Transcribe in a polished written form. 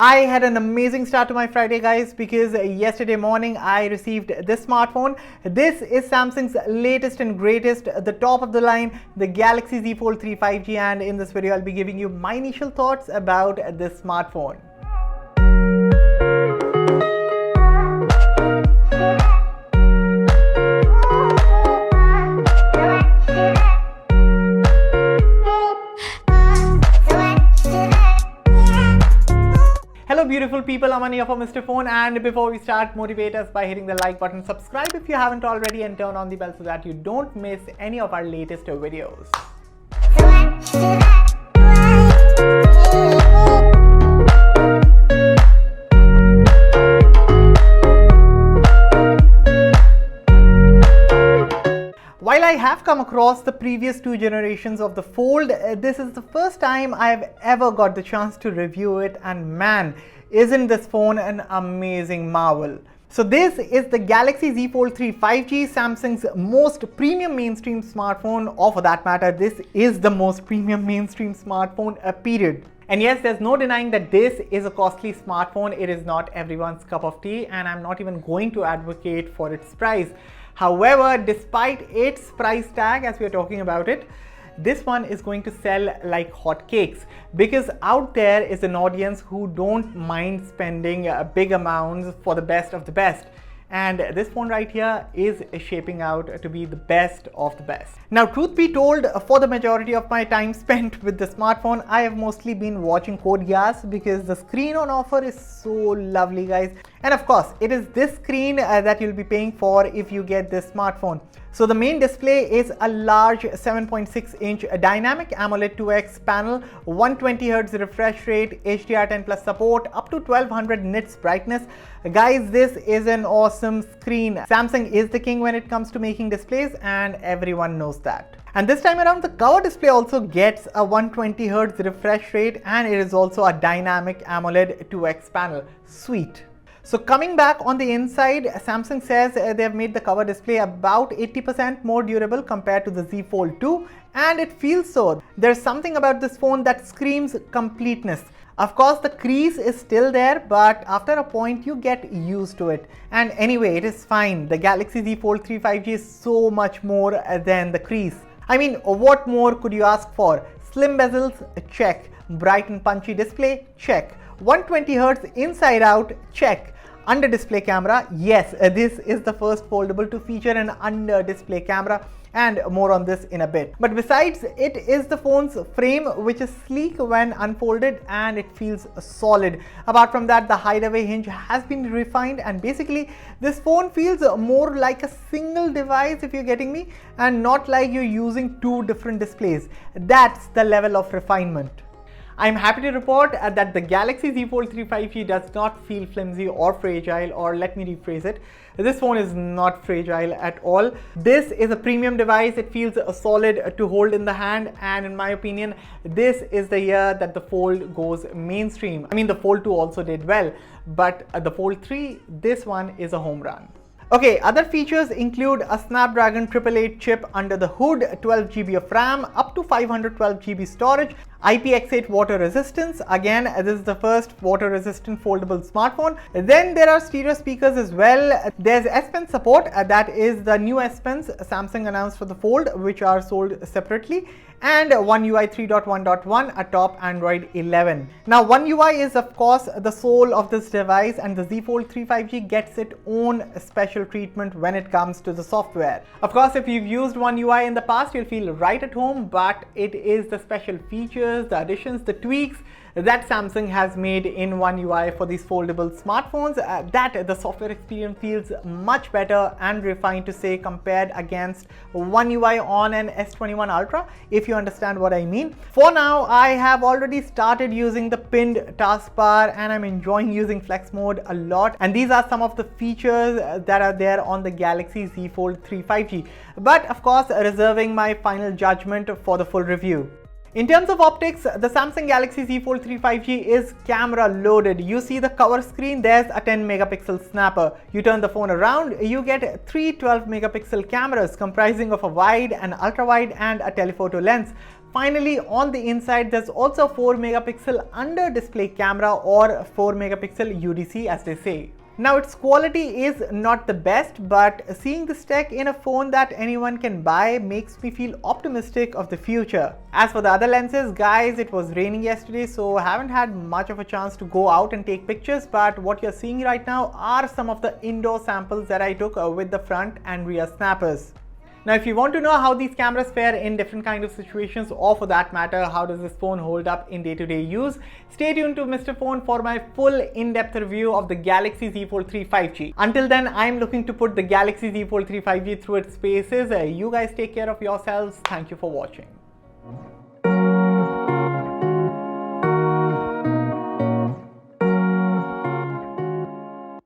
I had an amazing start to my Friday, guys, because yesterday morning I received this smartphone. This is Samsung's latest and greatest, the top of the line, the Galaxy Z Fold3 5G, and in this video I'll be giving you my initial thoughts about this smartphone. Hello beautiful people, Aman here for Mr. Phone, and before we start, motivate us by hitting the like button, subscribe if you haven't already, and turn on the bell so that you don't miss any of our latest videos. While I have come across the previous two generations of the Fold, this is the first time I've ever got the chance to review it, and man, isn't this phone an amazing marvel. So this is the Galaxy Z Fold3 5G, Samsung's most premium mainstream smartphone, or for that matter, this is the most premium mainstream smartphone, period. And yes, there's no denying that this is a costly smartphone. It is not everyone's cup of tea, and I'm not even going to advocate for its price. However, despite its price tag, as we are talking about it, this one is going to sell like hotcakes, because out there is an audience who don't mind spending big amounts for the best of the best. And this phone right here is shaping out to be the best of the best. Now, truth be told, for the majority of my time spent with the smartphone, I have mostly been watching Code Geass because the screen on offer is so lovely, guys. And of course, it is this screen that you'll be paying for if you get this smartphone. So the main display is a large 7.6-inch dynamic AMOLED 2X panel, 120Hz refresh rate, HDR10 plus support, up to 1200 nits brightness. Guys, this is an awesome screen. Samsung is the king when it comes to making displays, and everyone knows that. And this time around, the cover display also gets a 120Hz refresh rate, and it is also a dynamic AMOLED 2X panel. Sweet. So coming back on the inside, Samsung says they have made the cover display about 80% more durable compared to the Z Fold2, and it feels so. There's something about this phone that screams completeness. Of course, the crease is still there, but after a point you get used to it. And anyway, it is fine. The Galaxy Z Fold3 5G is so much more than the crease. I mean, what more could you ask for? Slim bezels, check. Bright and punchy display, check. 120Hz inside out, check. Under display camera, yes, this is the first foldable to feature an under display camera, and more on this in a bit. But besides, it is the phone's frame which is sleek when unfolded, and it feels solid. Apart from that, the hideaway hinge has been refined, and basically this phone feels more like a single device, if you're getting me, and not like you're using two different displays. That's the level of refinement. I'm happy to report that the Galaxy Z Fold3 5G does not feel flimsy or fragile, or let me rephrase it. This phone is not fragile at all. This is a premium device. It feels solid to hold in the hand, and in my opinion, this is the year that the Fold goes mainstream. I mean, the Fold2 also did well, but the Fold3, this one is a home run. Okay, other features include a Snapdragon 888 chip under the hood, 12GB of RAM, up to 512GB storage, IPX8 water resistance. Again, this is the first water resistant foldable smartphone. Then there are stereo speakers as well. There's S Pen support, that is the new S Pens Samsung announced for the Fold, which are sold separately, and One UI 3.1.1 atop Android 11. Now, One UI is of course the soul of this device, and the Z Fold3 5G gets its own special treatment when it comes to the software. Of course, if you've used One UI in the past, you'll feel right at home, but it is the special features, the additions, the tweaks that Samsung has made in One UI for these foldable smartphones that the software experience feels much better and refined, to say, compared against One UI on an S21 Ultra, if you understand what I mean. For now, I have already started using the pinned taskbar, and I'm enjoying using flex mode a lot, and these are some of the features that are there on the Galaxy Z Fold3 5G, but of course reserving my final judgment for the full review. In terms of optics, the Samsung Galaxy Z Fold3 5G is camera loaded. You see the cover screen, there's a 10 megapixel snapper. You turn the phone around, you get three 12 megapixel cameras comprising of a wide, an ultra wide, and a telephoto lens. Finally, on the inside, there's also a 4 megapixel under display camera, or 4 megapixel UDC as they say. Now, its quality is not the best, but seeing this tech in a phone that anyone can buy makes me feel optimistic of the future. As for the other lenses, guys, it was raining yesterday, so I haven't had much of a chance to go out and take pictures, but what you're seeing right now are some of the indoor samples that I took with the front and rear snappers. Now, if you want to know how these cameras fare in different kind of situations, or for that matter, how does this phone hold up in day-to-day use, stay tuned to Mr. Phone for my full in-depth review of the Galaxy Z Fold3 5G. Until then, I'm looking to put the Galaxy Z Fold3 5G through its paces. You guys take care of yourselves. Thank you for watching.